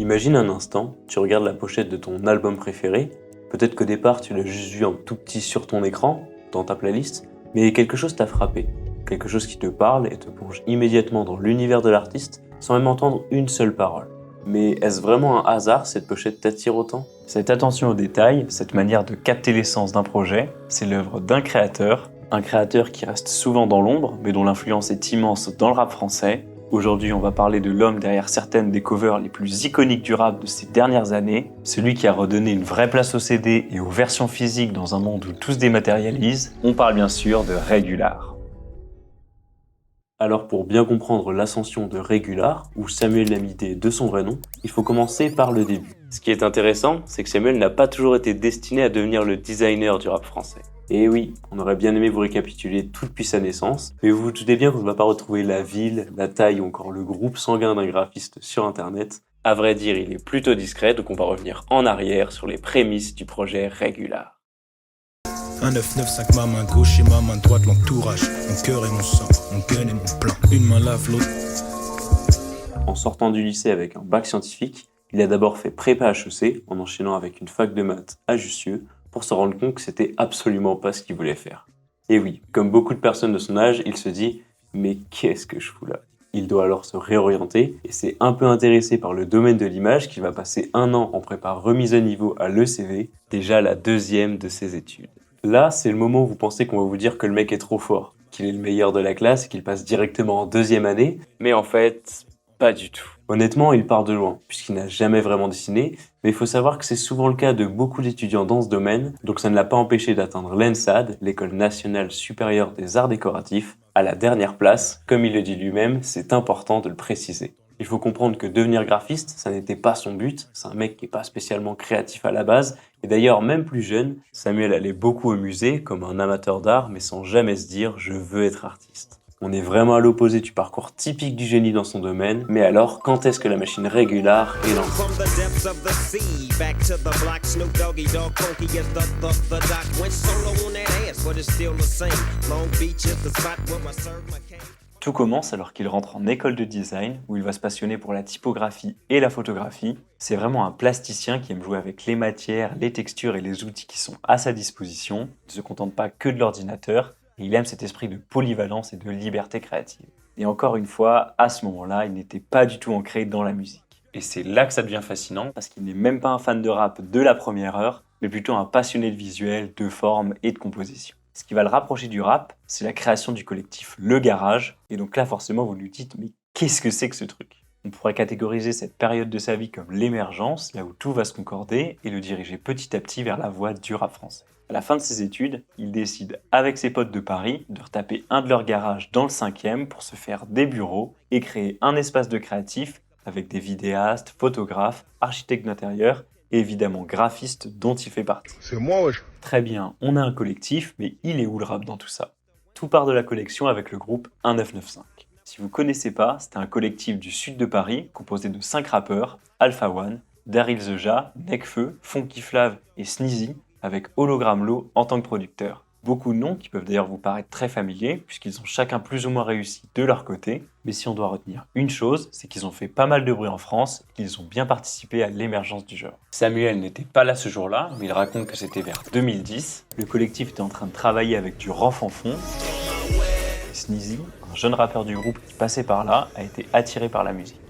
Imagine un instant, tu regardes la pochette de ton album préféré, peut-être qu'au départ tu l'as juste vu en tout petit sur ton écran, dans ta playlist, mais quelque chose t'a frappé, quelque chose qui te parle et te plonge immédiatement dans l'univers de l'artiste sans même entendre une seule parole. Mais est-ce vraiment un hasard cette pochette t'attire autant ? Cette attention aux détails, cette manière de capter l'essence d'un projet, c'est l'œuvre d'un créateur, un créateur qui reste souvent dans l'ombre, mais dont l'influence est immense dans le rap français. Aujourd'hui, on va parler de l'homme derrière certaines des covers les plus iconiques du rap de ces dernières années, celui qui a redonné une vraie place au CD et aux versions physiques dans un monde où tout se dématérialise. On parle bien sûr de Régular. Alors pour bien comprendre l'ascension de Régular, ou Samuel Lamidé de son vrai nom, il faut commencer par le début. Ce qui est intéressant, c'est que Samuel n'a pas toujours été destiné à devenir le designer du rap français. Et oui, on aurait bien aimé vous récapituler tout depuis sa naissance, mais vous vous doutez bien qu'on ne va pas retrouver la ville, la taille ou encore le groupe sanguin d'un graphiste sur internet. À vrai dire, il est plutôt discret, donc on va revenir en arrière sur les prémices du projet Régular. Un 995, ma main gauche et ma main droite, l'entourage, mon cœur et mon sang, mon gun et mon plan, une main lave l'autre. En sortant du lycée avec un bac scientifique, il a d'abord fait prépa HEC en enchaînant avec une fac de maths à Jussieu pour se rendre compte que c'était absolument pas ce qu'il voulait faire. Et oui, comme beaucoup de personnes de son âge, il se dit « mais qu'est-ce que je fous là ?» Il doit alors se réorienter et c'est un peu intéressé par le domaine de l'image qu'il va passer 1 an en prépa remise à niveau à l'ECV, déjà la 2e de ses études. Là, c'est le moment où vous pensez qu'on va vous dire que le mec est trop fort, qu'il est le meilleur de la classe et qu'il passe directement en 2e année, mais en fait, pas du tout. Honnêtement, il part de loin, puisqu'il n'a jamais vraiment dessiné, mais il faut savoir que c'est souvent le cas de beaucoup d'étudiants dans ce domaine, donc ça ne l'a pas empêché d'atteindre l'ENSAD, l'École nationale supérieure des arts décoratifs, à la dernière place. Comme il le dit lui-même, c'est important de le préciser. Il faut comprendre que devenir graphiste, ça n'était pas son but, c'est un mec qui n'est pas spécialement créatif à la base, et d'ailleurs même plus jeune, Samuel allait beaucoup au musée comme un amateur d'art, mais sans jamais se dire « je veux être artiste ». On est vraiment à l'opposé du parcours typique du génie dans son domaine, mais alors quand est-ce que la machine Régular est lancée ? Tout commence alors qu'il rentre en école de design, où il va se passionner pour la typographie et la photographie. C'est vraiment un plasticien qui aime jouer avec les matières, les textures et les outils qui sont à sa disposition. Il ne se contente pas que de l'ordinateur, et il aime cet esprit de polyvalence et de liberté créative. Et encore une fois, à ce moment-là, il n'était pas du tout ancré dans la musique. Et c'est là que ça devient fascinant, parce qu'il n'est même pas un fan de rap de la première heure, mais plutôt un passionné de visuel, de forme et de composition. Ce qui va le rapprocher du rap, c'est la création du collectif Le Garage. Et donc là, forcément, vous nous dites, mais qu'est-ce que c'est que ce truc ? On pourrait catégoriser cette période de sa vie comme l'émergence, là où tout va se concorder, et le diriger petit à petit vers la voie du rap français. À la fin de ses études, il décide, avec ses potes de Paris, de retaper un de leurs garages dans le 5e pour se faire des bureaux et créer un espace de créatifs avec des vidéastes, photographes, architectes d'intérieur et évidemment graphistes dont il fait partie. C'est moi, wesh. Très bien, on a un collectif, mais il est où le rap dans tout ça ? Tout part de la collection avec le groupe 1995. Si vous connaissez pas, c'était un collectif du sud de Paris composé de 5 rappeurs, Alpha One, Daryl the Ja, Nekfeu, Funky Flav et Sneezy, avec Hologram Low en tant que producteur. Beaucoup de noms qui peuvent d'ailleurs vous paraître très familiers, puisqu'ils ont chacun plus ou moins réussi de leur côté. Mais si on doit retenir une chose, c'est qu'ils ont fait pas mal de bruit en France et qu'ils ont bien participé à l'émergence du genre. Samuel n'était pas là ce jour-là, mais il raconte que c'était vers 2010. Le collectif était en train de travailler avec du Ranfanfon. Et Sneezy, un jeune rappeur du groupe qui passait par là, a été attiré par la musique.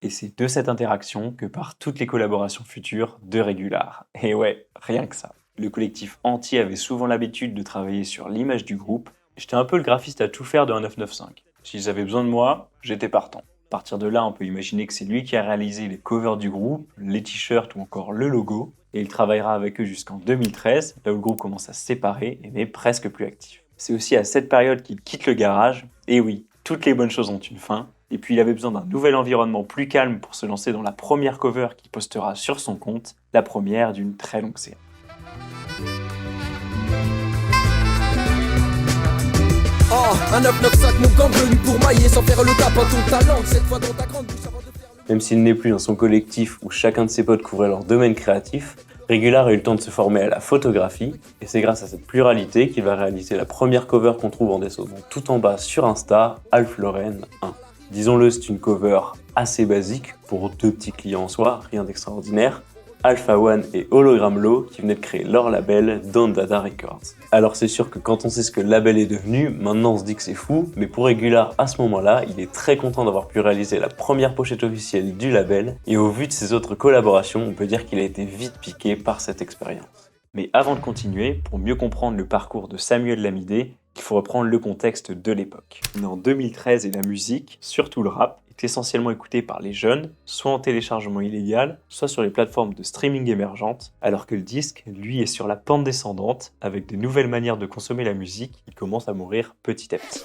Et c'est de cette interaction que partent toutes les collaborations futures de Régular. Et ouais, rien que ça. Le collectif entier avait souvent l'habitude de travailler sur l'image du groupe. J'étais un peu le graphiste à tout faire de 1995. S'ils avaient besoin de moi, j'étais partant. À partir de là, on peut imaginer que c'est lui qui a réalisé les covers du groupe, les t-shirts ou encore le logo. Et il travaillera avec eux jusqu'en 2013, là où le groupe commence à se séparer et n'est presque plus actif. C'est aussi à cette période qu'il quitte le garage. Et oui, toutes les bonnes choses ont une fin. Et puis il avait besoin d'un nouvel environnement plus calme pour se lancer dans la première cover qu'il postera sur son compte, la première d'une très longue série. Oh, un 995, mon gang venu pour mailler sans faire le tapin ton talent. Cette fois dans ta grande bouche avant de faire le... Même s'il n'est plus dans son collectif où chacun de ses potes couvrait leur domaine créatif, Régular a eu le temps de se former à la photographie, et c'est grâce à cette pluralité qu'il va réaliser la première cover qu'on trouve en dessous, donc tout en bas sur Insta, Alf Lauren 1. Disons-le, c'est une cover assez basique pour deux petits clients en soi, rien d'extraordinaire. Alpha One et Hologram Low qui venaient de créer leur label Don Dada Records. Alors c'est sûr que quand on sait ce que le label est devenu, maintenant on se dit que c'est fou, mais pour Regular à ce moment-là, il est très content d'avoir pu réaliser la première pochette officielle du label, et au vu de ses autres collaborations, on peut dire qu'il a été vite piqué par cette expérience. Mais avant de continuer, pour mieux comprendre le parcours de Samuel Lamidé, il faut reprendre le contexte de l'époque. On est en 2013 et la musique, surtout le rap, est essentiellement écoutée par les jeunes, soit en téléchargement illégal, soit sur les plateformes de streaming émergentes, alors que le disque, lui, est sur la pente descendante, avec de nouvelles manières de consommer la musique qui commencent à mourir petit à petit.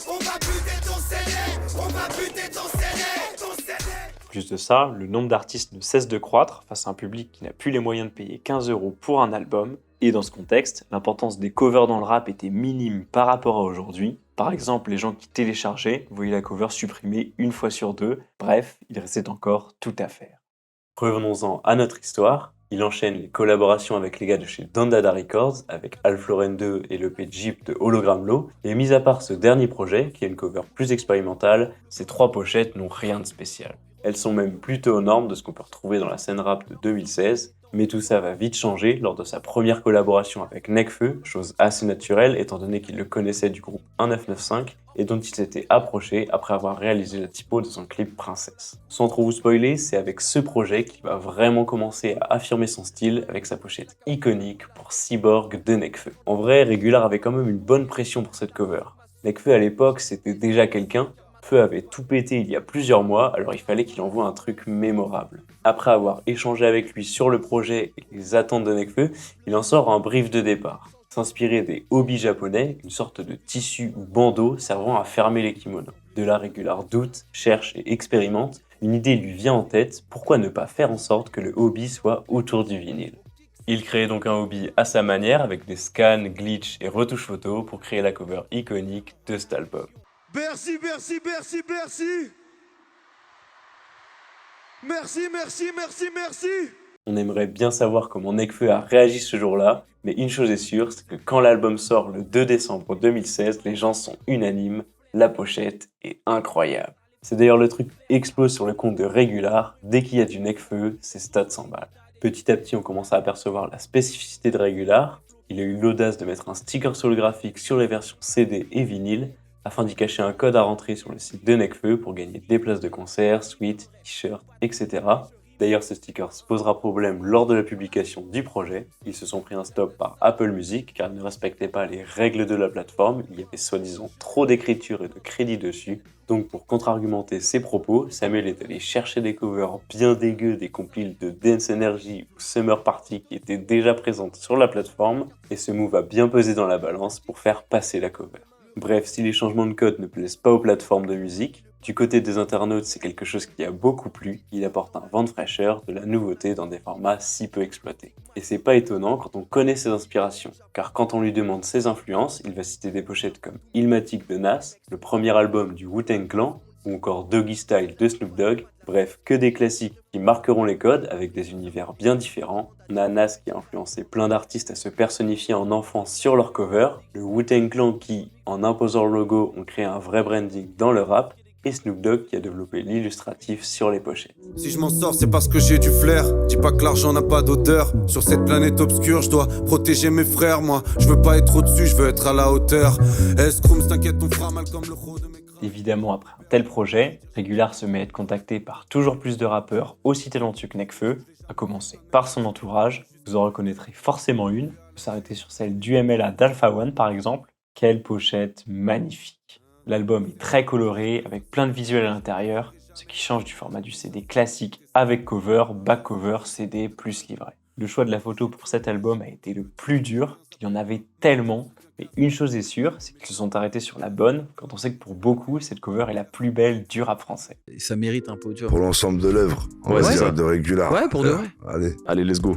Plus de ça, le nombre d'artistes ne cesse de croître face à un public qui n'a plus les moyens de payer 15 € pour un album. Et dans ce contexte, l'importance des covers dans le rap était minime par rapport à aujourd'hui. Par exemple, les gens qui téléchargeaient voyaient la cover supprimée une fois sur deux. Bref, il restait encore tout à faire. Revenons-en à notre histoire. Il enchaîne les collaborations avec les gars de chez Don Dada Records, avec Alpha Lauren 2 et l'EP Jeep de Hologram Low. Et mis à part ce dernier projet, qui est une cover plus expérimentale, ces trois pochettes n'ont rien de spécial. Elles sont même plutôt aux normes de ce qu'on peut retrouver dans la scène rap de 2016, mais tout ça va vite changer lors de sa première collaboration avec Nekfeu, chose assez naturelle étant donné qu'il le connaissait du groupe 1995 et dont il s'était approché après avoir réalisé la typo de son clip Princesse. Sans trop vous spoiler, c'est avec ce projet qu'il va vraiment commencer à affirmer son style avec sa pochette iconique pour Cyborg de Nekfeu. En vrai, Regular avait quand même une bonne pression pour cette cover. Nekfeu à l'époque, c'était déjà quelqu'un. Feu avait tout pété il y a plusieurs mois, alors il fallait qu'il envoie un truc mémorable. Après avoir échangé avec lui sur le projet et les attentes de Nekfeu, il en sort un brief de départ. S'inspirer des hobbies japonais, une sorte de tissu ou bandeau servant à fermer les kimonos. De là, Regular doute, cherche et expérimente. Une idée lui vient en tête, pourquoi ne pas faire en sorte que le hobby soit autour du vinyle ? Il crée donc un hobby à sa manière avec des scans, glitch et retouches photos pour créer la cover iconique de cet album. Bercy, Bercy, Bercy, Bercy. Merci, merci, merci, merci. On aimerait bien savoir comment Nekfeu a réagi ce jour-là, mais une chose est sûre, c'est que quand l'album sort le 2 décembre 2016, les gens sont unanimes, la pochette est incroyable. C'est d'ailleurs le truc qui explose sur le compte de Regular, dès qu'il y a du Nekfeu, ses stats s'emballent. Petit à petit, on commence à apercevoir la spécificité de Regular. Il a eu l'audace de mettre un sticker holographique sur les versions CD et vinyle, afin d'y cacher un code à rentrer sur le site de Nekfeu pour gagner des places de concert, suites, t-shirts, etc. D'ailleurs, ce sticker se posera problème lors de la publication du projet. Ils se sont pris un stop par Apple Music car ils ne respectaient pas les règles de la plateforme. Il y avait soi-disant trop d'écriture et de crédit dessus. Donc pour contre-argumenter ses propos, Samuel est allé chercher des covers bien dégueux des compiles de Dance Energy ou Summer Party qui étaient déjà présentes sur la plateforme, et ce move a bien pesé dans la balance pour faire passer la cover. Bref, si les changements de code ne plaisent pas aux plateformes de musique, du côté des internautes, c'est quelque chose qui a beaucoup plu. Il apporte un vent de fraîcheur, de la nouveauté dans des formats si peu exploités. Et c'est pas étonnant quand on connaît ses inspirations, car quand on lui demande ses influences, il va citer des pochettes comme Illmatic de Nas, le premier album du Wu-Tang Clan, ou encore Doggy Style de Snoop Dogg. Bref, que des classiques qui marqueront les codes avec des univers bien différents. On a Nas qui a influencé plein d'artistes à se personnifier en enfants sur leur cover, le Wu-Tang Clan qui, en imposant le logo, ont créé un vrai branding dans le rap, et Snoop Dogg qui a développé l'illustratif sur les pochettes. Si je m'en sors, c'est parce que j'ai du flair. Dis pas que l'argent n'a pas d'odeur. Sur cette planète obscure, je dois protéger mes frères, moi. Je veux pas être au-dessus, je veux être à la hauteur. Escroum, t'inquiète, on fera mal comme le ro de mes crânes. Évidemment, après un tel projet, Regular se met à être contacté par toujours plus de rappeurs aussi talentueux que Nekfeu, à commencer par son entourage. Vous en reconnaîtrez forcément une. On peut s'arrêter sur celle du MLA d'Alpha One par exemple. Quelle pochette magnifique! L'album est très coloré, avec plein de visuels à l'intérieur, ce qui change du format du CD classique avec cover, back cover, CD plus livret. Le choix de la photo pour cet album a été le plus dur, il y en avait tellement, mais une chose est sûre, c'est qu'ils se sont arrêtés sur la bonne, quand on sait que pour beaucoup, cette cover est la plus belle du rap français. Et ça mérite un podium. Pour l'ensemble de l'œuvre, on Ouais, va c'est dire ça. de Regular. Ouais, pour de vrai. Allez, let's go.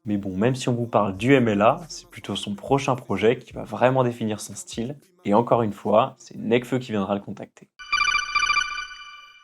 Mais bon, même si on vous parle du MLA, c'est plutôt son prochain projet qui va vraiment définir son style, et encore une fois, c'est Nekfeu qui viendra le contacter.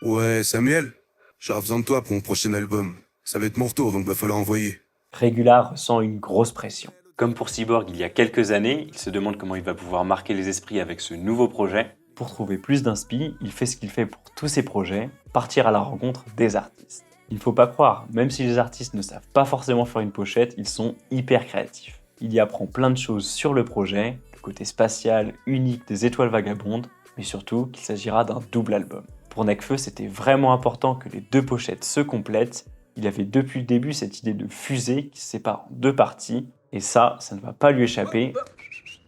Ouais, Samuel, j'aurai besoin de toi pour mon prochain album. Ça va être mon retour, donc va falloir envoyer. Regular ressent une grosse pression. Comme pour Cyborg il y a quelques années, il se demande comment il va pouvoir marquer les esprits avec ce nouveau projet. Pour trouver plus d'inspi, il fait ce qu'il fait pour tous ses projets, partir à la rencontre des artistes. Il ne faut pas croire, même si les artistes ne savent pas forcément faire une pochette, ils sont hyper créatifs. Il y apprend plein de choses sur le projet, le côté spatial, unique des étoiles vagabondes, mais surtout qu'il s'agira d'un double album. Pour Nekfeu, c'était vraiment important que les deux pochettes se complètent. Il avait depuis le début cette idée de fusée qui se sépare en deux parties, et ça ne va pas lui échapper.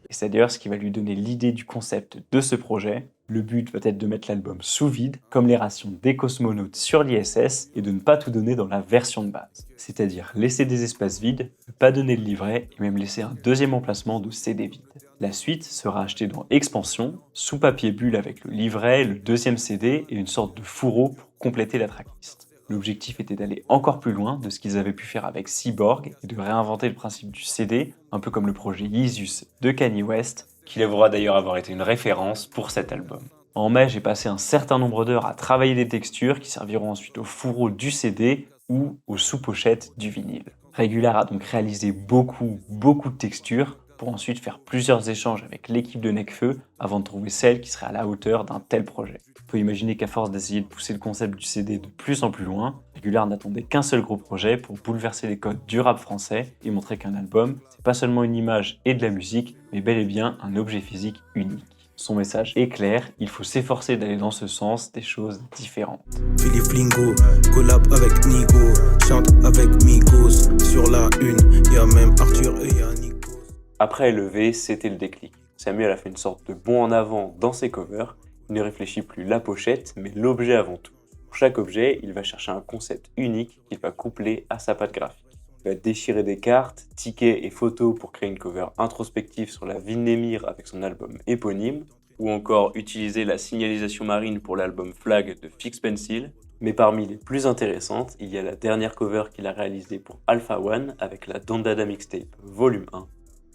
Et c'est d'ailleurs ce qui va lui donner l'idée du concept de ce projet. Le but va être de mettre l'album sous vide, comme les rations des cosmonautes sur l'ISS, et de ne pas tout donner dans la version de base. C'est-à-dire laisser des espaces vides, ne pas donner le livret, et même laisser un deuxième emplacement de CD vide. La suite sera achetée dans Expansion, sous papier bulle avec le livret, le deuxième CD et une sorte de fourreau pour compléter la tracklist. L'objectif était d'aller encore plus loin de ce qu'ils avaient pu faire avec Cyborg et de réinventer le principe du CD, un peu comme le projet Yeezus de Kanye West, qui avouera d'ailleurs avoir été une référence pour cet album. En mai, j'ai passé un certain nombre d'heures à travailler des textures qui serviront ensuite au fourreau du CD ou aux sous-pochettes du vinyle. Regular a donc réalisé beaucoup de textures pour ensuite faire plusieurs échanges avec l'équipe de Nekfeu avant de trouver celle qui serait à la hauteur d'un tel projet. On peut imaginer qu'à force d'essayer de pousser le concept du CD de plus en plus loin, Regular n'attendait qu'un seul gros projet pour bouleverser les codes du rap français et montrer qu'un album, c'est pas seulement une image et de la musique, mais bel et bien un objet physique unique. Son message est clair, il faut s'efforcer d'aller dans ce sens, des choses différentes. Philippe Flingo, collab avec Nigo, chante avec Migos. Sur la une, y'a même Arthur et y'a Nico. Après LEV, c'était le déclic. Samuel a fait une sorte de bond en avant dans ses covers. Il ne réfléchit plus la pochette, mais l'objet avant tout. Pour chaque objet, il va chercher un concept unique qu'il va coupler à sa patte graphique. Il va déchirer des cartes, tickets et photos pour créer une cover introspective sur la ville Némir avec son album éponyme, ou encore utiliser la signalisation marine pour l'album Flag de Fix Pencil. Mais parmi les plus intéressantes, il y a la dernière cover qu'il a réalisée pour Alpha One avec la Don Dada Mixtape Volume 1.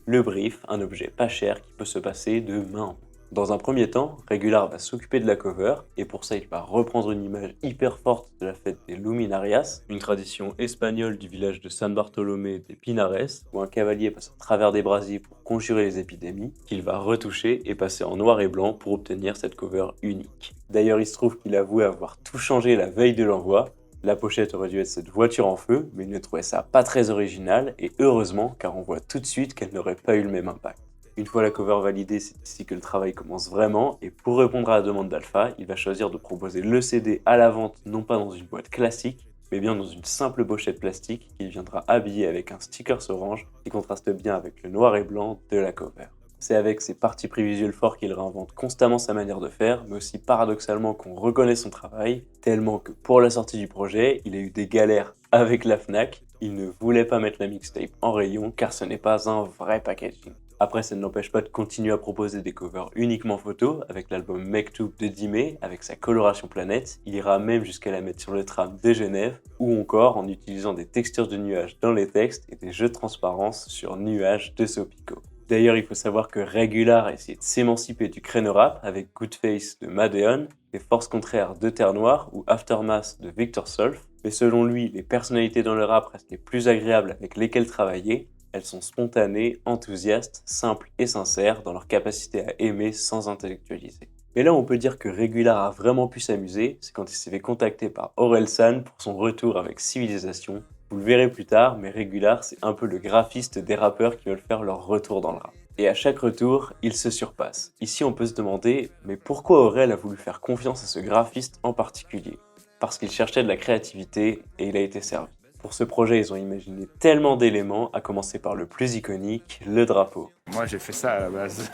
Le brief, un objet pas cher qui peut se passer de main en main. Dans un premier temps, Regular va s'occuper de la cover, et pour ça il va reprendre une image hyper forte de la fête des Luminarias, une tradition espagnole du village de San Bartolomé des Pinares, où un cavalier passe à travers des brasiers pour conjurer les épidémies, qu'il va retoucher et passer en noir et blanc pour obtenir cette cover unique. D'ailleurs il se trouve qu'il avouait avoir tout changé la veille de l'envoi. La pochette aurait dû être cette voiture en feu, mais il ne trouvait ça pas très original, et heureusement, car on voit tout de suite qu'elle n'aurait pas eu le même impact. Une fois la cover validée, c'est ici que le travail commence vraiment, et pour répondre à la demande d'Alpha, il va choisir de proposer le CD à la vente, non pas dans une boîte classique, mais bien dans une simple pochette plastique qu'il viendra habiller avec un sticker orange qui contraste bien avec le noir et blanc de la cover. C'est avec ses partis pris visuels forts qu'il réinvente constamment sa manière de faire, mais aussi paradoxalement qu'on reconnaît son travail, tellement que pour la sortie du projet, il a eu des galères avec la Fnac, il ne voulait pas mettre la mixtape en rayon car ce n'est pas un vrai packaging. Après, ça ne l'empêche pas de continuer à proposer des covers uniquement photos, avec l'album Mektoub de 10 mai, avec sa coloration planète. Il ira même jusqu'à la mettre sur le tram de Genève, ou encore en utilisant des textures de nuages dans les textes et des jeux de transparence sur nuages de Sopico. D'ailleurs, il faut savoir que Regular a essayé de s'émanciper du créneau rap avec Good Face de Madeon, Les Forces Contraires de Terre Noire ou Aftermath de Victor Solf. Mais selon lui, les personnalités dans le rap restent les plus agréables avec lesquelles travailler. Elles sont spontanées, enthousiastes, simples et sincères dans leur capacité à aimer sans intellectualiser. Mais là, on peut dire que Regular a vraiment pu s'amuser, c'est quand il s'est fait contacter par Orelsan pour son retour avec Civilisation. Vous le verrez plus tard, mais Regular, c'est un peu le graphiste des rappeurs qui veulent faire leur retour dans le rap. Et à chaque retour, il se surpasse. Ici, on peut se demander, mais pourquoi Aurel a voulu faire confiance à ce graphiste en particulier ? Parce qu'il cherchait de la créativité et il a été servi. Pour ce projet, ils ont imaginé tellement d'éléments, à commencer par le plus iconique, le drapeau. Moi, j'ai fait ça à la base.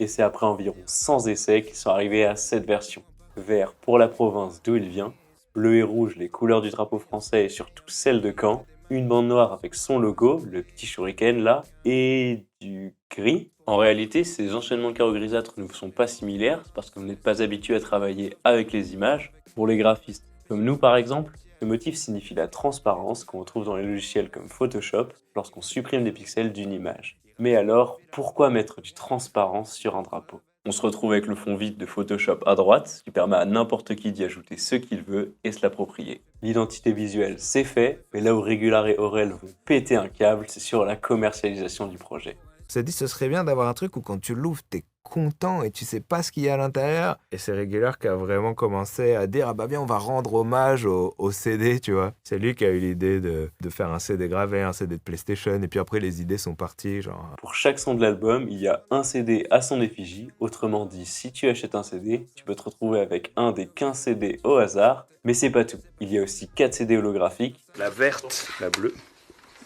Et c'est après environ 100 essais qu'ils sont arrivés à cette version. Vert pour la province d'où il vient, bleu et rouge les couleurs du drapeau français et surtout celle de Caen, une bande noire avec son logo, le petit shuriken là, et du gris. En réalité, ces enchaînements de carreaux grisâtres ne vous sont pas similaires, parce que vous n'êtes pas habitué à travailler avec les images. Pour les graphistes, comme nous par exemple, ce motif signifie la transparence qu'on retrouve dans les logiciels comme Photoshop lorsqu'on supprime des pixels d'une image. Mais alors, pourquoi mettre du transparence sur un drapeau ? On se retrouve avec le fond vide de Photoshop à droite, ce qui permet à n'importe qui d'y ajouter ce qu'il veut et se l'approprier. L'identité visuelle, c'est fait, mais là où Regular et Aurel vont péter un câble, c'est sur la commercialisation du projet. On s'est dit ce serait bien d'avoir un truc où quand tu l'ouvres, t'es content et tu sais pas ce qu'il y a à l'intérieur. Et c'est Regular qui a vraiment commencé à dire « Ah bah viens, on va rendre hommage au CD, tu vois. » C'est lui qui a eu l'idée de faire un CD gravé, un CD de PlayStation, et puis après les idées sont parties, genre... Pour chaque son de l'album, il y a un CD à son effigie. Autrement dit, si tu achètes un CD, tu peux te retrouver avec un des 15 CD au hasard. Mais c'est pas tout. Il y a aussi 4 CD holographiques, La verte, la bleue,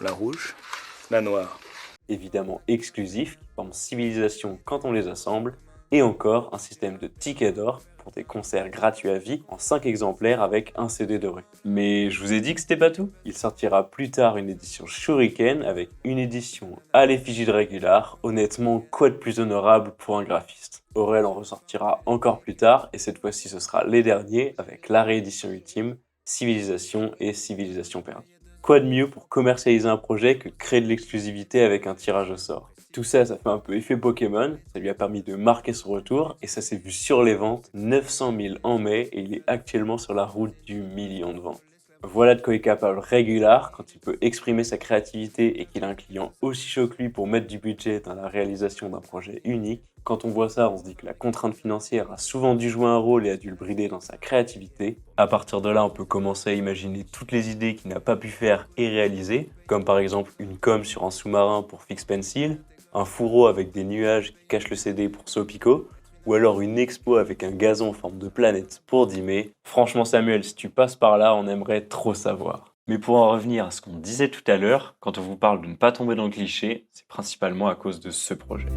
la rouge, la noire. évidemment exclusifs, qui forment Civilisation quand on les assemble, et encore un système de tickets d'or pour des concerts gratuits à vie en 5 exemplaires avec un CD de rue. Mais je vous ai dit que c'était pas tout. Il sortira plus tard une édition Shuriken avec une édition à l'effigie de Regular. Honnêtement, quoi de plus honorable pour un graphiste. Aurel en ressortira encore plus tard, et cette fois-ci ce sera les derniers avec la réédition ultime, Civilisation et Civilisation perdue. Quoi de mieux pour commercialiser un projet que de créer de l'exclusivité avec un tirage au sort. Tout ça, ça fait un peu effet Pokémon, ça lui a permis de marquer son retour, et ça s'est vu sur les ventes, 900 000 en mai, et il est actuellement sur la route du million de ventes. Voilà de quoi est capable Regular quand il peut exprimer sa créativité et qu'il a un client aussi chaud que lui pour mettre du budget dans la réalisation d'un projet unique. Quand on voit ça, on se dit que la contrainte financière a souvent dû jouer un rôle et a dû le brider dans sa créativité. À partir de là, on peut commencer à imaginer toutes les idées qu'il n'a pas pu faire et réaliser, comme par exemple une com sur un sous-marin pour Fix Pencil, un fourreau avec des nuages qui cachent le CD pour Sopico, ou alors une expo avec un gazon en forme de planète pour 10 mai. Franchement Samuel, si tu passes par là, on aimerait trop savoir. Mais pour en revenir à ce qu'on disait tout à l'heure, quand on vous parle de ne pas tomber dans le cliché, c'est principalement à cause de ce projet.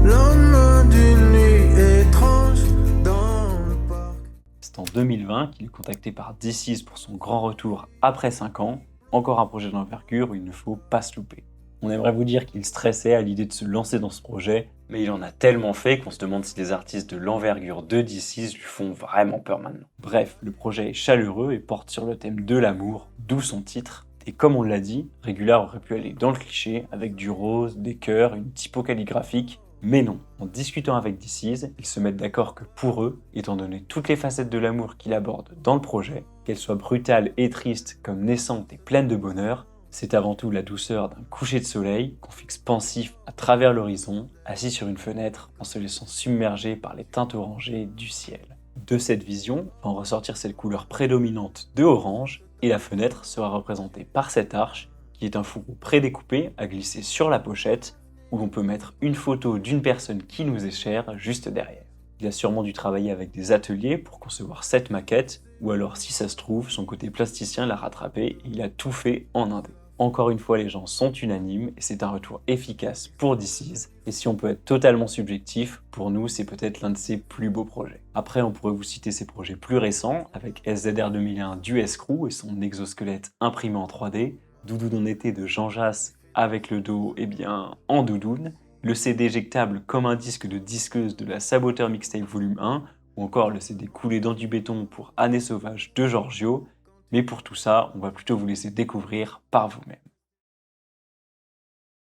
Lendemain d'une nuit étrange dans le parc. C'est en 2020 qu'il est contacté par DC's pour son grand retour après 5 ans. Encore un projet d'envergure où il ne faut pas se louper. On aimerait vous dire qu'il stressait à l'idée de se lancer dans ce projet, mais il en a tellement fait qu'on se demande si les artistes de l'envergure de DC's lui font vraiment peur maintenant. Bref, le projet est chaleureux et porte sur le thème de l'amour, d'où son titre. Et comme on l'a dit, Regular aurait pu aller dans le cliché avec du rose, des cœurs, une typo calligraphique, mais non. En discutant avec DC's, ils se mettent d'accord que pour eux, étant donné toutes les facettes de l'amour qu'il aborde dans le projet, qu'elles soient brutales et tristes comme naissantes et pleines de bonheur, c'est avant tout la douceur d'un coucher de soleil qu'on fixe pensif à travers l'horizon, assis sur une fenêtre en se laissant submerger par les teintes orangées du ciel. De cette vision va en ressortir cette couleur prédominante de orange, et la fenêtre sera représentée par cette arche, qui est un fourreau prédécoupé à glisser sur la pochette, où l'on peut mettre une photo d'une personne qui nous est chère juste derrière. Il a sûrement dû travailler avec des ateliers pour concevoir cette maquette, ou alors si ça se trouve, son côté plasticien l'a rattrapé et il a tout fait en indé. Encore une fois, les gens sont unanimes et c'est un retour efficace pour DC's. Et si on peut être totalement subjectif, pour nous, c'est peut-être l'un de ses plus beaux projets. Après, on pourrait vous citer ses projets plus récents, avec SZR 2001 du Escrew et son exosquelette imprimé en 3D, Doudoune en été de Jean Jass avec le dos, en doudoune, le CD éjectable comme un disque de disqueuse de la Saboteur Mixtape Volume 1, ou encore le CD coulé dans du béton pour Année Sauvage de Giorgio. Mais pour tout ça, on va plutôt vous laisser découvrir par vous-même.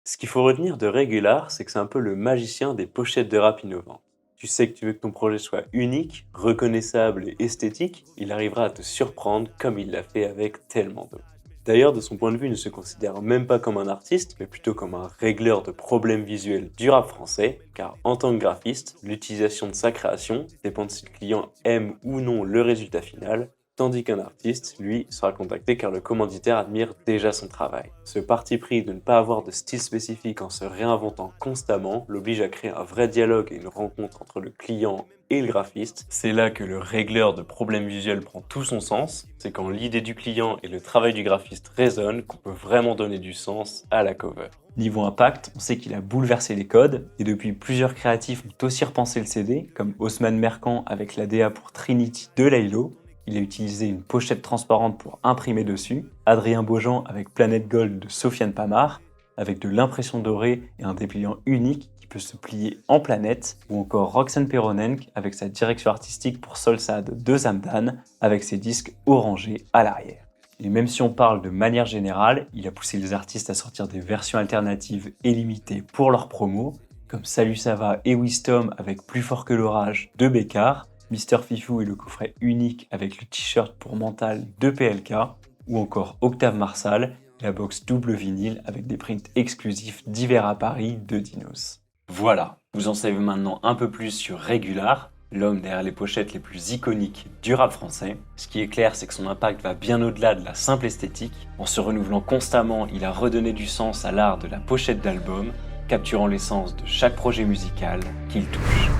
Ce qu'il faut retenir de Regular, c'est que c'est un peu le magicien des pochettes de rap innovantes. Tu sais que tu veux que ton projet soit unique, reconnaissable et esthétique, il arrivera à te surprendre comme il l'a fait avec tellement d'autres. D'ailleurs, de son point de vue, il ne se considère même pas comme un artiste, mais plutôt comme un régleur de problèmes visuels du rap français, car en tant que graphiste, l'utilisation de sa création dépend de si le client aime ou non le résultat final, tandis qu'un artiste, lui, sera contacté car le commanditaire admire déjà son travail. Ce parti pris de ne pas avoir de style spécifique en se réinventant constamment l'oblige à créer un vrai dialogue et une rencontre entre le client et le graphiste. C'est là que le régleur de problèmes visuels prend tout son sens, c'est quand l'idée du client et le travail du graphiste résonnent qu'on peut vraiment donner du sens à la cover. Niveau impact, on sait qu'il a bouleversé les codes, et depuis plusieurs créatifs ont aussi repensé le CD, comme Haussmann Mercant avec la DA pour Trinity de Laylo. Il a utilisé une pochette transparente pour imprimer dessus, Adrien Beaujean avec Planète Gold de Sofiane Pamar, avec de l'impression dorée et un dépliant unique qui peut se plier en planète, ou encore Roxane Peronenk avec sa direction artistique pour Solsad de Zamdan, avec ses disques orangés à l'arrière. Et même si on parle de manière générale, il a poussé les artistes à sortir des versions alternatives et limitées pour leurs promos, comme Salut ça va et Wisdom avec Plus fort que l'orage de Bécard, Mister Fifou et le coffret unique avec le t-shirt pour mental de PLK, ou encore Octave Marsal, la box double vinyle avec des prints exclusifs d'hiver à Paris de Dinos. Voilà, vous en savez maintenant un peu plus sur Régular, l'homme derrière les pochettes les plus iconiques du rap français. Ce qui est clair, c'est que son impact va bien au-delà de la simple esthétique. En se renouvelant constamment, il a redonné du sens à l'art de la pochette d'album, capturant l'essence de chaque projet musical qu'il touche.